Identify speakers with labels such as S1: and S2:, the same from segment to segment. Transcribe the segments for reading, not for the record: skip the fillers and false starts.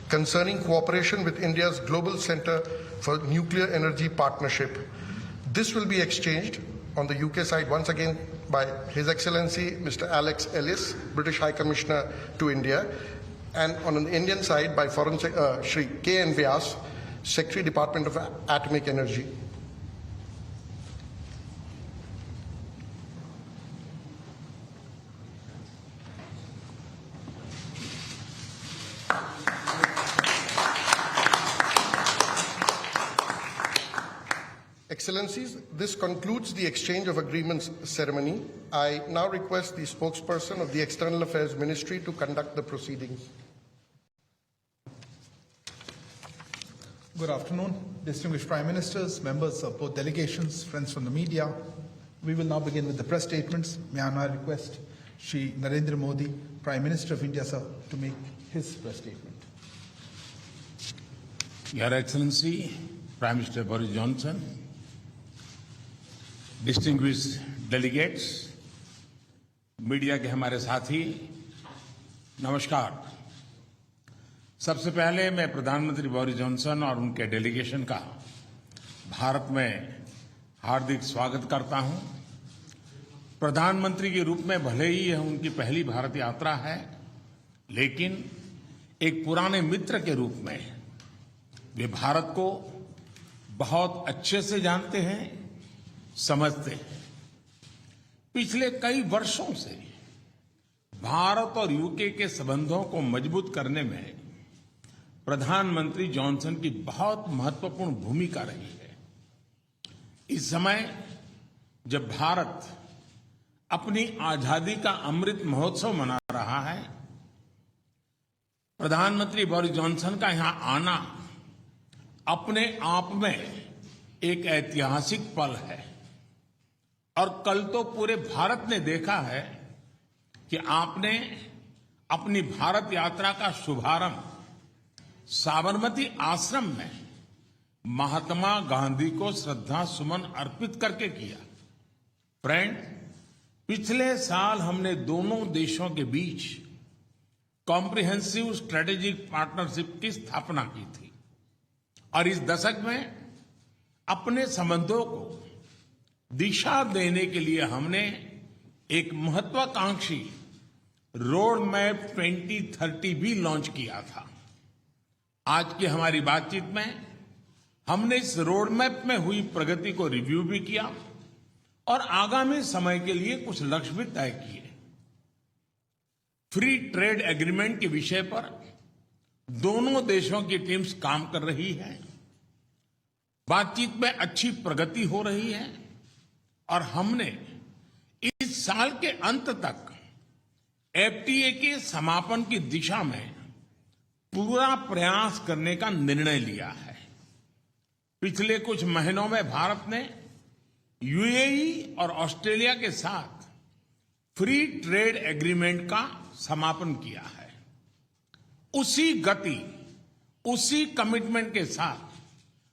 S1: concerning cooperation with India's Global Center for Nuclear Energy Partnership. This will be exchanged on the UK side once again by His Excellency Mr. Alex Ellis, British High Commissioner to India, and on the Indian side by Foreign Shri K.N. Vyas, Secretary Department of Atomic Energy. Excellencies, this concludes the exchange of agreements ceremony. I now request the spokesperson of the External Affairs Ministry to conduct the proceedings.
S2: Good afternoon, distinguished Prime Ministers, members of both delegations, friends from the media. We will now begin with the press statements. May I now request Shri Narendra Modi, Prime Minister of India, sir, to make his press statement.
S3: Your Excellency, Prime Minister Boris Johnson, distinguished delegates, media के हमारे साथी, नमस्कार। सबसे पहले मैं प्रधानमंत्री Boris Johnson और उनके डेलीगेशन का भारत में हार्दिक स्वागत करता हूं। प्रधानमंत्री के रूप में भले ही यह उनकी पहली भारत यात्रा है, लेकिन एक पुराने मित्र के रूप में वे भारत को बहुत अच्छे से जानते हैं, समझते हैं। पिछले कई वर्षों से भारत और यूके के संबंधों को मजबूत करने में प्रधानमंत्री जॉनसन की बहुत महत्वपूर्ण भूमिका रही है। इस समय जब भारत अपनी आजादी का अमृत महोत्सव मना रहा है, प्रधानमंत्री बोरिस जॉनसन का यहां आना अपने आप में एक ऐतिहासिक पल है। और कल तो पूरे भारत ने देखा है कि आपने अपनी भारत यात्रा का शुभारंभ साबरमती आश्रम में महात्मा गांधी को श्रद्धा सुमन अर्पित करके किया। फ्रेंड, पिछले साल हमने दोनों देशों के बीच कॉम्प्रिहेंसिव स्ट्रेटेजिक पार्टनरशिप की स्थापना की थी और इस दशक में अपने संबंधों को दिशा देने के लिए हमने एक महत्वाकांक्षी रोड मैप 2030 भी लॉन्च किया था। आज की हमारी बातचीत में हमने इस रोड मैप में हुई प्रगति को रिव्यू भी किया और आगामी समय के लिए कुछ लक्ष्य भी तय किए। फ्री ट्रेड एग्रीमेंट के विषय पर दोनों देशों की टीम्स काम कर रही है। बातचीत में अच्छी प्रगति हो रही है और हमने इस साल के अंत तक एफटीए के समापन की दिशा में पूरा प्रयास करने का निर्णय लिया है। पिछले कुछ महीनों में भारत ने यूएई और ऑस्ट्रेलिया के साथ फ्री ट्रेड एग्रीमेंट का समापन किया है। उसी गति, उसी कमिटमेंट के साथ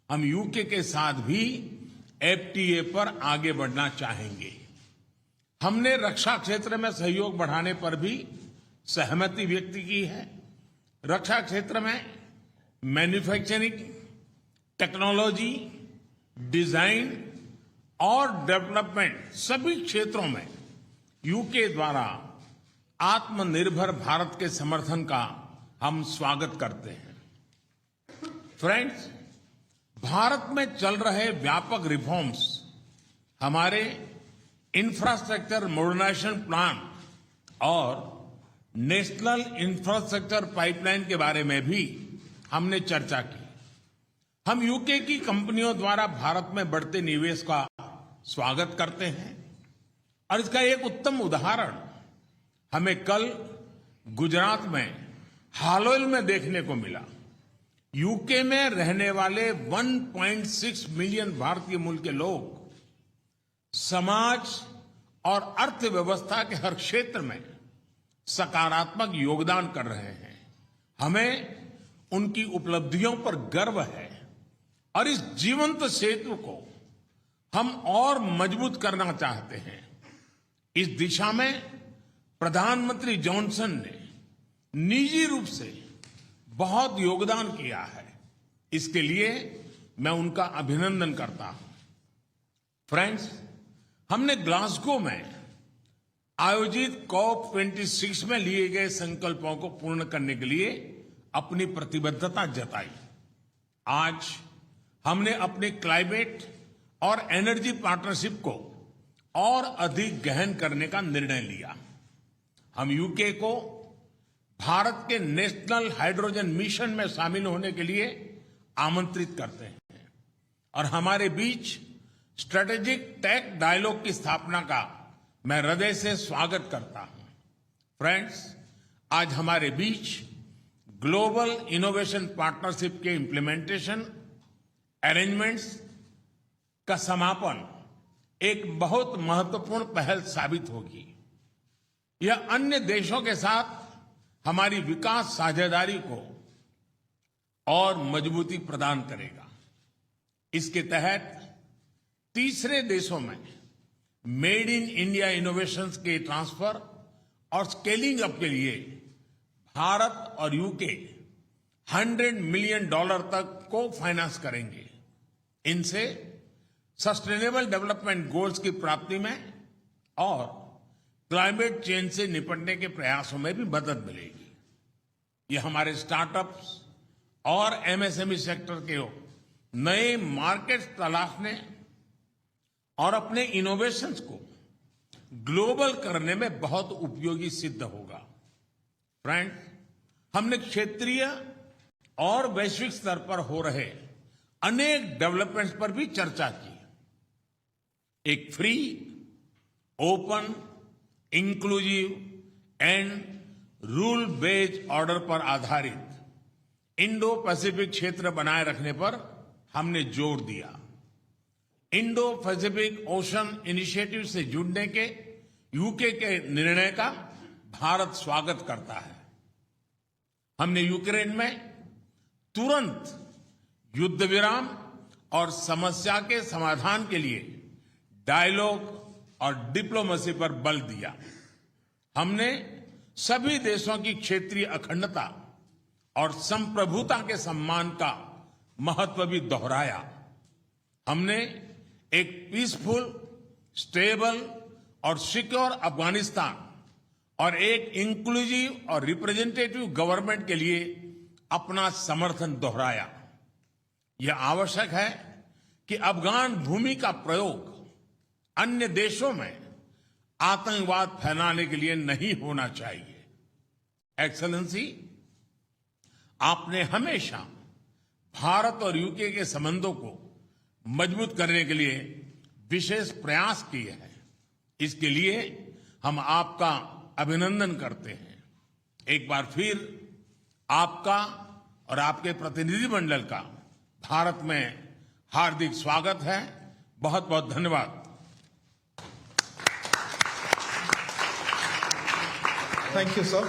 S3: हम यूके के साथ भी एफटीए पर आगे बढ़ना चाहेंगे। हमने रक्षा क्षेत्र में सहयोग बढ़ाने पर भी सहमति व्यक्त की है। रक्षा क्षेत्र में मैन्युफैक्चरिंग, टेक्नोलॉजी, डिजाइन और डेवलपमेंट सभी क्षेत्रों में यूके द्वारा आत्मनिर्भर भारत के समर्थन का हम स्वागत करते हैं। फ्रेंड्स, भारत में चल रहे व्यापक रिफॉर्म्स हमारे इंफ्रास्ट्रक्चर मॉडर्नाइजेशन प्लान और नेशनल इंफ्रास्ट्रक्चर पाइपलाइन के बारे में भी हमने चर्चा की। हम यूके की कंपनियों द्वारा भारत में बढ़ते निवेश का स्वागत करते हैं और इसका एक उत्तम उदाहरण हमें कल गुजरात में हालोल में देखने को मिला। यूके में रहने वाले 1.6 मिलियन भारतीय मूल के लोग समाज और अर्थव्यवस्था के हर क्षेत्र में सकारात्मक योगदान कर रहे हैं। हमें उनकी उपलब्धियों पर गर्व है और इस जीवंत सेतु को हम और मजबूत करना चाहते हैं। इस दिशा में प्रधानमंत्री जॉनसन ने निजी रूप से बहुत योगदान किया है। इसके लिए मैं उनका अभिनंदन करता हूं। फ्रेंड्स, हमने ग्लासगो में आयोजित COP26 में लिए गए संकल्पों को पूर्ण करने के लिए अपनी प्रतिबद्धता जताई। आज हमने अपनी क्लाइमेट और एनर्जी पार्टनरशिप को और अधिक गहन करने का निर्णय लिया। हम यूके को भारत के नेशनल हाइड्रोजन मिशन में शामिल होने के लिए आमंत्रित करते हैं और हमारे बीच स्ट्रेटेजिक टेक डायलॉग की स्थापना का मैं हृदय से स्वागत करता हूं। फ्रेंड्स, आज हमारे बीच ग्लोबल इनोवेशन पार्टनरशिप के इंप्लीमेंटेशन अरेंजमेंट्स का समापन एक बहुत महत्वपूर्ण पहल साबित होगी। यह अन्य देशों के साथ हमारी विकास साझेदारी को और मजबूती प्रदान करेगा। इसके तहत तीसरे देशों में मेड इन इंडिया इनोवेशंस के ट्रांसफर और स्केलिंग अप के लिए भारत और यूके $100 मिलियन तक को फाइनेंस करेंगे। इनसे सस्टेनेबल डेवलपमेंट गोल्स की प्राप्ति में और क्लाइमेट चेंज से निपटने के प्रयासों में भी मदद मिलेगी। ये हमारे स्टार्टअप्स और एमएसएमई सेक्टर के नए मार्केट्स तलाशने और अपने इनोवेशंस को ग्लोबल करने में बहुत उपयोगी सिद्ध होगा। फ्रेंड्स, हमने क्षेत्रीय और वैश्विक स्तर पर हो रहे अनेक डेवलपमेंट्स पर भी चर्चा की। एक free, open, inclusive and rule based order पर आधारित इंडो पैसिफिक क्षेत्र बनाए रखने पर हमने जोर दिया। इंडो पैसिफिक ओशन इनिशिएटिव से जुड़ने के यूके के निर्णय का भारत स्वागत करता है। हमने यूक्रेन में तुरंत युद्ध विराम और समस्या के समाधान के लिए डायलॉग और डिप्लोमेसी पर बल दिया। हमने सभी देशों की क्षेत्रीय अखंडता और संप्रभुता के सम्मान का महत्व भी दोहराया। हमने एक पीसफुल, स्टेबल और सिक्योर अफगानिस्तान और एक इंक्लूसिव और रिप्रेजेंटेटिव गवर्नमेंट के लिए अपना समर्थन दोहराया। यह आवश्यक है कि अफगान भूमि का प्रयोग अन्य देशों में आतंकवाद फैलाने के लिए नहीं होना चाहिए। एक्सेलेंसी, आपने हमेशा भारत और यूके के संबंधों को मजबूत करने के लिए विशेष प्रयास किए हैं। इसके लिए हम आपका अभिनंदन करते हैं। एक बार फिर आपका और आपके प्रतिनिधिमंडल का भारत में हार्दिक स्वागत है। बहुत बहुत धन्यवाद।
S2: Thank you, sir.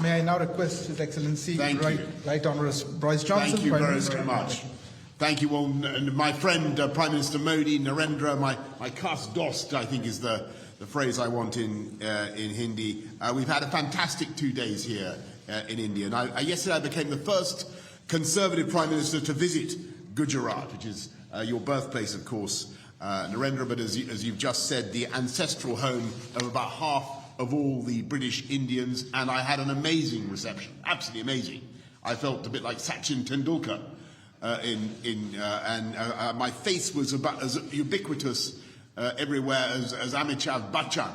S2: May I now request His Excellency Right Honourable Boris Johnson.
S4: Thank you
S2: Prime
S4: very,
S2: Minister
S4: very
S2: of
S4: much.
S2: India.
S4: Thank you all. And my friend, Prime Minister Modi, Narendra, my khas dost, I think is the phrase I want in Hindi. We've had a fantastic 2 days here in India. And yesterday I became the first Conservative Prime Minister to visit Gujarat, which is your birthplace, of course, Narendra, but as you've just said, the ancestral home of about half of all the British Indians, and I had an amazing reception, absolutely amazing. I felt a bit like Sachin Tendulkar, and my face was about as ubiquitous everywhere as Amitabh Bachchan.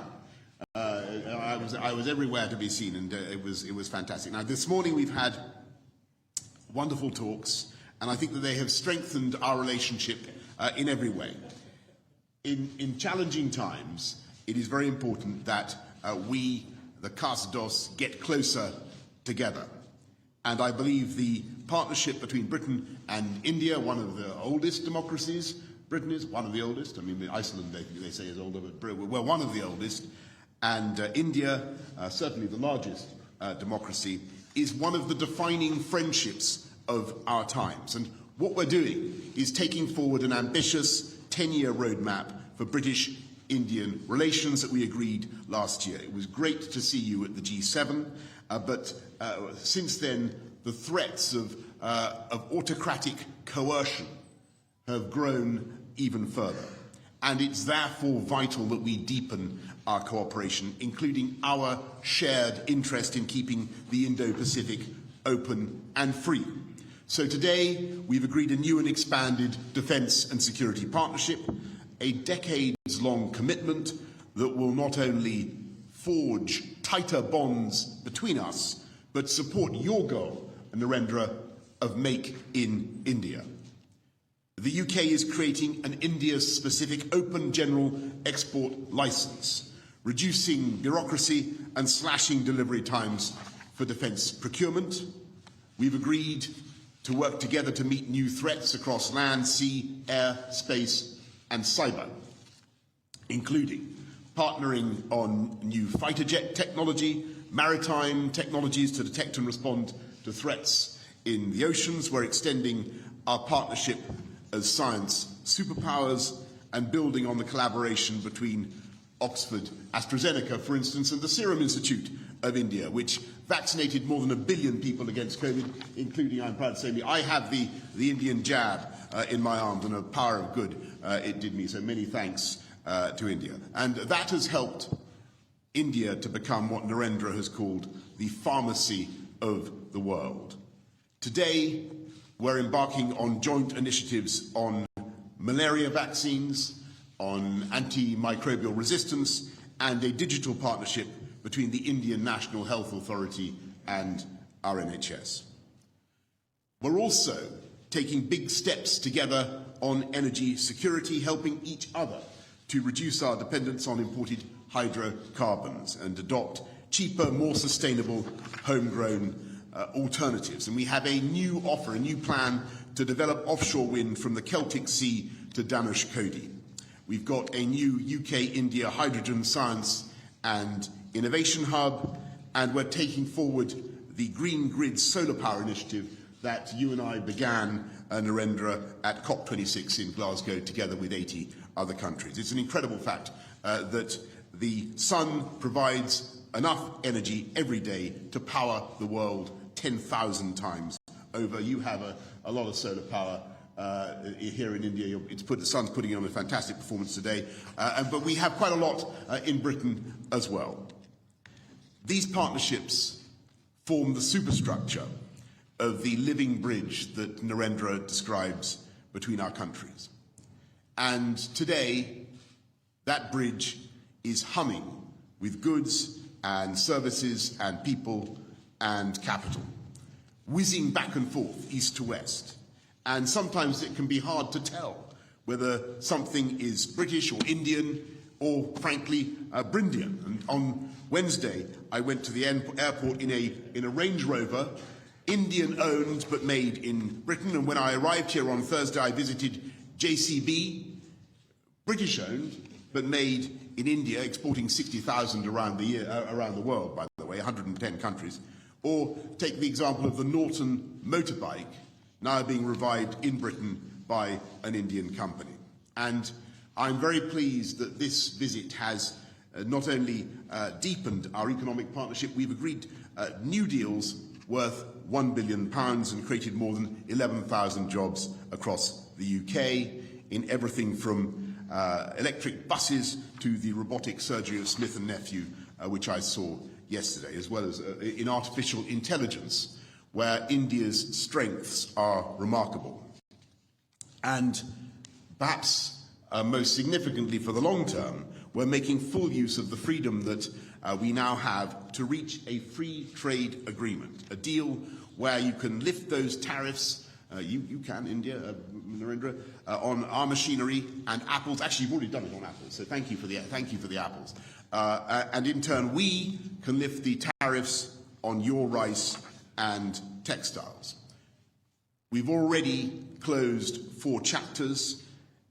S4: I was everywhere to be seen, and it was fantastic. Now, this morning we've had wonderful talks, and I think that they have strengthened our relationship in every way. In challenging times, it is very important that we, the CASDOS, get closer together. And I believe the partnership between Britain and India, one of the oldest democracies, Britain is one of the oldest, I mean Iceland they say is older, but we're one of the oldest, and India, certainly the largest democracy, is one of the defining friendships of our times. And what we're doing is taking forward an ambitious 10-year roadmap for British-Indian relations that we agreed last year. It was great to see you at the G7, but since then the threats of autocratic coercion have grown even further. And it's therefore vital that we deepen our cooperation, including our shared interest in keeping the Indo-Pacific open and free. So today, we've agreed a new and expanded defence and security partnership, a decades-long commitment that will not only forge tighter bonds between us, but support your goal, Narendra, of Make in India. The UK is creating an India-specific open general export licence, reducing bureaucracy and slashing delivery times for defence procurement. We've agreed to work together to meet new threats across land, sea, air, space and cyber, including partnering on new fighter jet technology, maritime technologies to detect and respond to threats in the oceans. We're extending our partnership as science superpowers and building on the collaboration between Oxford, AstraZeneca, for instance, and the Serum Institute of India, which vaccinated more than 1 billion people against COVID, including, I'm proud to say, me. I have the Indian jab in my arms, and a power of good it did me. So many thanks to India. And that has helped India to become what Narendra has called the pharmacy of the world. Today, we're embarking on joint initiatives on malaria vaccines, on antimicrobial resistance, and a digital partnership between the Indian National Health Authority and our NHS. We're also taking big steps together on energy security, helping each other to reduce our dependence on imported hydrocarbons and adopt cheaper, more sustainable, homegrown alternatives. And we have a new offer, a new plan to develop offshore wind from the Celtic Sea to Dhanushkodi. We've got a new UK-India hydrogen science and innovation hub, and we're taking forward the Green Grid solar power initiative that you and I began, Narendra, at COP26 in Glasgow, together with 80 other countries. It's an incredible fact that the sun provides enough energy every day to power the world 10,000 times over. You have a lot of solar power here in India. The sun's putting on a fantastic performance today, but we have quite a lot in Britain as well. These partnerships form the superstructure of the living bridge that Narendra describes between our countries. And today, that bridge is humming with goods and services and people and capital, whizzing back and forth, east to west. And sometimes it can be hard to tell whether something is British or Indian or, frankly, Brindian. And on Wednesday, I went to the airport in a Range Rover, Indian-owned but made in Britain. And when I arrived here on Thursday, I visited JCB, British-owned but made in India, exporting 60,000 around the world, by the way, 110 countries. Or take the example of the Norton motorbike, now being revived in Britain by an Indian company. And I'm very pleased that this visit has not only deepened our economic partnership, we've agreed new deals worth £1 billion and created more than 11,000 jobs across the UK in everything from electric buses to the robotic surgery of Smith & Nephew, which I saw yesterday, as well as in artificial intelligence, where India's strengths are remarkable. And perhaps most significantly for the long term, we're making full use of the freedom that we now have to reach a free trade agreement, a deal where you can lift those tariffs, you can, India, Narendra, on our machinery and apples. Actually, you've already done it on apples, so thank you for the apples. And in turn, we can lift the tariffs on your rice and textiles. We've already closed 4 chapters,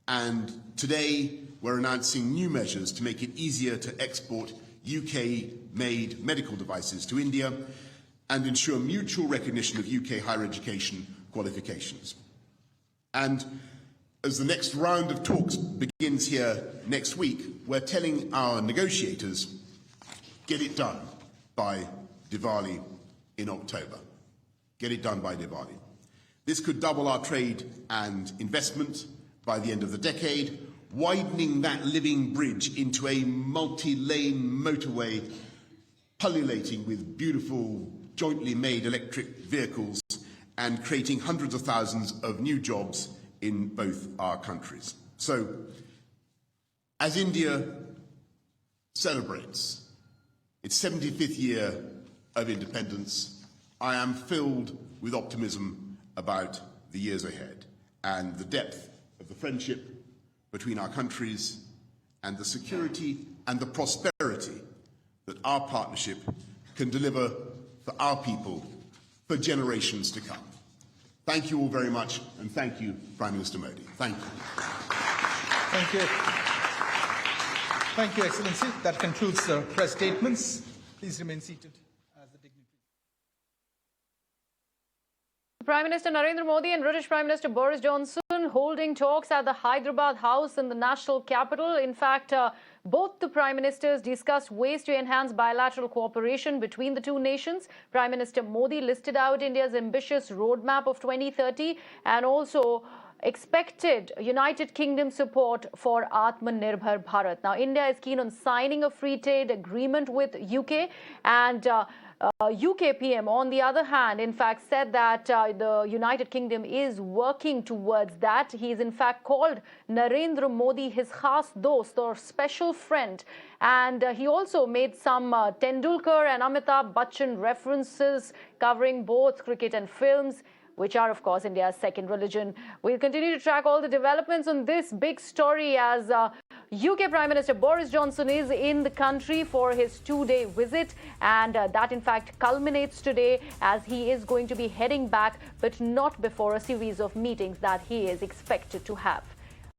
S4: and today we're announcing new measures to make it easier to export UK-made medical devices to India and ensure mutual recognition of UK higher education qualifications. And as the next round of talks begins here next week, we're telling our negotiators, get it done by Diwali in October. Get it done by Diwali. This could double our trade and investment by the end of the decade, widening that living bridge into a multi-lane motorway pullulating with beautiful jointly made electric vehicles and creating hundreds of thousands of new jobs in both our countries. So, as India celebrates its 75th year of independence, I am filled with optimism about the years ahead and the depth of the friendship between our countries and the security and the prosperity that our partnership can deliver for our people for generations to come. Thank you all very much, and thank you, Prime Minister Modi. Thank you.
S2: Thank you. Thank you, Excellency. That concludes the press statements. Please remain seated as the dignitaries.
S5: Prime Minister Narendra Modi and British Prime Minister Boris Johnson holding talks at the Hyderabad House in the national capital. In fact, both the Prime Ministers discussed ways to enhance bilateral cooperation between the two nations. Prime Minister Modi listed out India's ambitious roadmap of 2030 and also expected United Kingdom support for Atmanirbhar Bharat. Now, India is keen on signing a free trade agreement with UK, and UK PM, on the other hand, in fact, said that the United Kingdom is working towards that. He's in fact called Narendra Modi his khas dost, or special friend. And he also made some Tendulkar and Amitabh Bachchan references covering both cricket and films, which are, of course, India's second religion. We'll continue to track all the developments on this big story as UK Prime Minister Boris Johnson is in the country for his two-day visit. And that, in fact, culminates today as he is going to be heading back, but not before a series of meetings that he is expected to have.